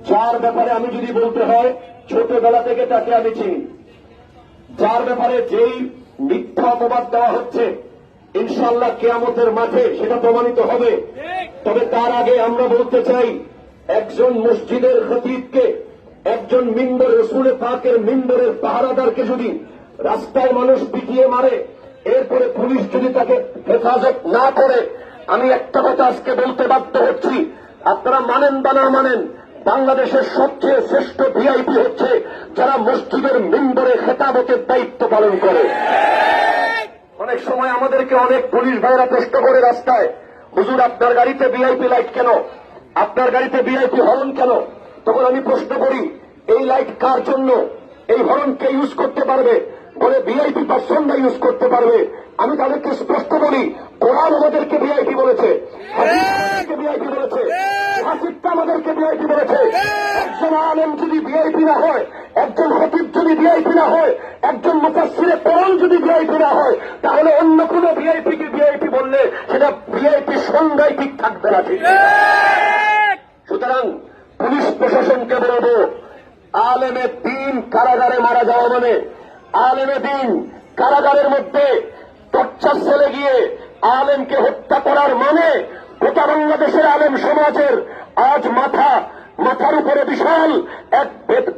যার ব্যাপারে আমি যদি বলতে হয় ছোটবেলা থেকে তাকে আমি চিনি, যার ব্যাপারে যেই মিথ্যা অপবাদ দেওয়া হচ্ছে ইনশাআল্লাহ কিয়ামতের মাঠে সেটা প্রমাণিত হবে। তবে তার আগে আমরা বলতে চাই, একজন মসজিদের খতিবকে, একজন মিম্বর রসুল পাকের মিম্বরের পাহারাদারকে যদি রাস্তায় মানুষ পিটিয়ে মারে, এরপরে পুলিশ যদি তাকে হেফাজত না করে, আমি একটা কথা আজকে বলতে বাধ্য হচ্ছি, আপনারা মানেন বা না মানেন, বাংলাদেশের সবচেয়ে শ্রেষ্ঠ ভিআইপি হচ্ছে যারা মসজিদের মিম্বরে খেতাবতের দায়িত্ব পালন করে। অনেক সময় আমাদেরকে অনেক পুলিশ ভাইরা প্রশ্ন করে রাস্তায়, হুজুর আপনার গাড়িতে ভিআইপি লাইট কেন, আপনার গাড়িতে ভিআইপি হর্ন কেন? তখন আমি প্রশ্ন করি, এই লাইট কার জন্য, এই হর্ন কে ইউজ করতে পারবে? বলে ভিআইপি পার্সনরা ইউজ করতে পারবে। আমি তাদেরকে স্পষ্ট বলি, কোরআন আমাদেরকে ভিআইপি বলেছে, হাদিস আমাদেরকে ভিআইপি বলেছে, হাসিবটা আমাদেরকে ভিআইপি বলেছে। একজন আলেম যদি ভিআইপি না হয়, একজন খতিব যদি ভিআইপি না হয়, একজন মুফাসসিরে কোরআন যদি ভিআইপি না হয়, তাহলে অন্য কোন ভিআইপি কে ভিআইপি বললে সেটা ভিআইপি সংজ্ঞায় ঠিক থাকবে না। ঠিক সুতরাং পুলিশ প্রশাসনকে বলবো, আলেমে দ্বীন কারাগারে মারা যাওয়া মানে, আলেমে দ্বীন কারাগারের মধ্যে টর্চার সেলে গিয়ে আলেমকে হত্যা করার মানে, গোটা বাংলাদেশের আলেম সমাজের আজ মাথার উপরে বিশাল এক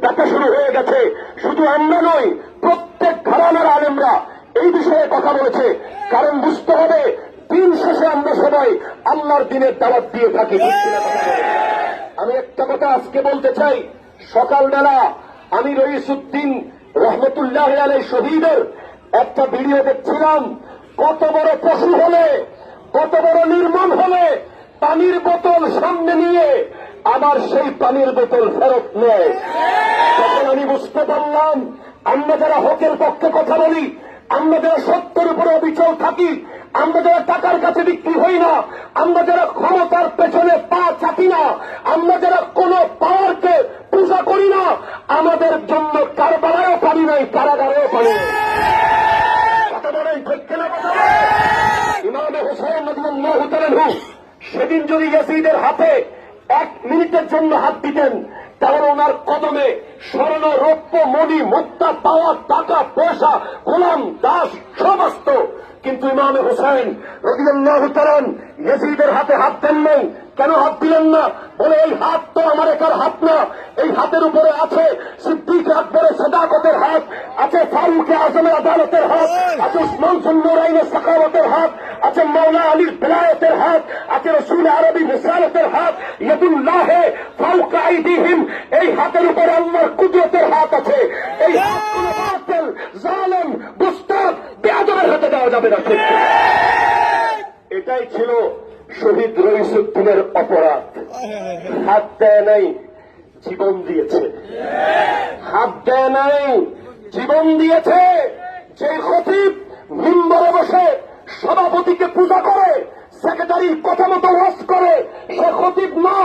ব্যথা শুরু হয়ে গেছে। শুধু আমরা নই, প্রত্যেক ঘরানার আলেমরা এই বিষয়ে কথা বলেছে। কারণ বুঝতে হবে, দিন শেষে আমরা সবাই আল্লাহর দিনের দাওয়াত দিয়ে থাকি। আমি একটা কথা আজকে বলতে চাই, সকালবেলা আমি রইসুদ্দিন রহমতুল্লাহ আলাই শহীদের একটা ভিডিও দেখছিলাম। কত বড় পশু হলে, কত বড় নির্মম হলে পানির বোতল সামনে নিয়ে আবার সেই পানির বোতল ফেরত নেয়। তখন আমি বুঝতে পারলাম, আমরা যারা হকের পক্ষে কথা বলি, আমরা যারা সত্যের উপরে অবিচল থাকি, আমরা যারা টাকার কাছে বিক্রি হই না, আমরা যারা ক্ষমতার পেছনে পা চাটি না, আমরা যারা কোন পাওয়ারকে পূজা করি না, আমাদের জন্য কারবালায়ও পারি নাই, কারাগারেও পারি নাই। কথা বলেন ঠিক কিনা? ইমামে হুসাইন রাদিয়াল্লাহু তাআলা আনহু সেদিন যদি ইয়াজিদের হাতে 1 মিনিটের জন্য হাত দিতেন, তাহলে ওনার কদমে স্বর্ণ, রৌপ্য, মণি, মুক্তা, পাওয়ার, টাকা, পয়সা, গোলাম, দাস সব আসত। কিন্তু ইমামে হুসাইন রাদিয়াল্লাহু তাআলা ইয়াজিদের হাতে হাত দেন নাই। কেন হাত দিলেন না? বলে এই হাত তো আমার একার হাত না, এই হাতের উপরে আছে সিদ্দিক আকবরের সাদাকতের হাত, আছে ফারুক আজমের আদালতের হাত, আছে উসমান সুন্নুরাইনের সাখাওয়াতের হাত, আছে মাওলা আলীর বেলায়েতের হাত, আছে রসুল আরবি মিসালতের হাত। ইয়াদুল্লাহে ফাওকা আইদিহিম, এই হাতের উপরে আল্লাহর কুদরতের হাত আছে। এই হাত কোন বাতিল, জালেম, বুস্তাদ, বেয়াদবের হাতে দেওয়া যাবে না। ঠিক এটাই ছিল শহীদ রইসুদ্দিনের অপরাধ। হাত দেয় নাই, জীবন দিয়েছে। হাত দেয় নাই, জীবন দিয়েছে। যে খতিব মিম্বরে বসে সভাপতিকে পূজা করে, সেক্রেটারির কথা মতো ওয়াজ করে, সে খতিব না।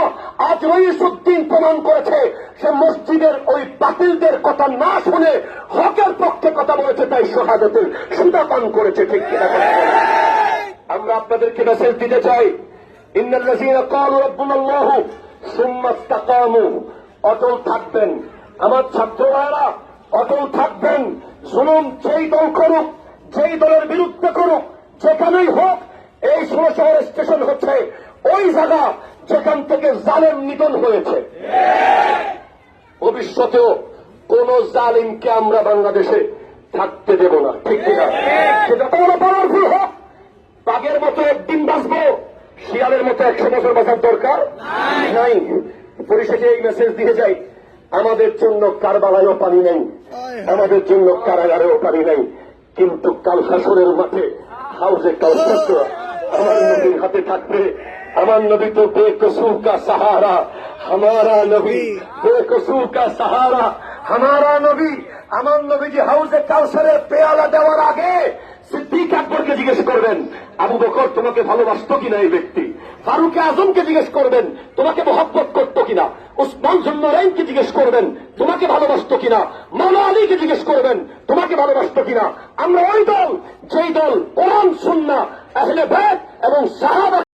আজ রইসুদ্দিন প্রমাণ করেছে সে মসজিদের ওই বাতিলদের কথা না শুনে হকের পক্ষে কথা বলেছে, তাই শাহাদাতের সুদা পান করেছে। ঠিক কিনা? আমরা আপনাদেরকে মেসেজ দিতে চাই, ইন্নাল্লাযীনা ক্বালু রাব্বুনাল্লাহু সুম্মা ইসতাকামু, অটল থাকবেন। আমার ছাত্র ভাইরা অটল থাকবেন। জুলুম যেই দল করুক, যেই দলের বিরুদ্ধে করুক, যেখানেই হোক, এই 16 শহর স্টেশন হচ্ছে ওই জায়গা যেখান থেকে জালেম নিধন হয়েছে। ভবিষ্যতেও কোন জালিমকে আমরা বাংলাদেশে থাকতে দেব না। ঠিক কিনা? সে যত বড় পাওয়ারফুল হোক, বাঘের মতো একদিন বাঁচবো, শিয়ালের মতো 100 বছর বাঁচার দরকার নাই। পরিশেষে এই মেসেজ দিয়ে যাই, আমাদের জন্য কারবালায়ও পানি নেই, আমাদের জন্য কারাগারেও পানি নেই, কিন্তু কাল হাসরের মাঠে হাউজে কাউসার আমার নবীর হাতে থাকবে। আমার নবী তো বেকসুর কা সাহারা, হামারা নবী বেকসুর কা সাহারা, হামারা নবী। আমার নবীজি হাউজে কাউসারের পেয়ালা দেওয়ার আগে সিদ্দিক আকবরকে জিজ্ঞেস করবেন, আবু বকর তোমাকে ভালোবাসতো কিনা এই ব্যক্তি? ফারুক আজমকে জিজ্ঞেস করবেন, তোমাকে মহব্বত করতো কিনা? উসমান জুন্নুরাইনকে জিজ্ঞেস করবেন, তোমাকে ভালোবাসতো কিনা? মাওলা আলীকে জিজ্ঞেস করবেন, তোমাকে ভালোবাসতো কিনা? আমরা ওই দল, যেই দল কোরআন সুন্নাহ আহলে বাইত এবং সাহাবা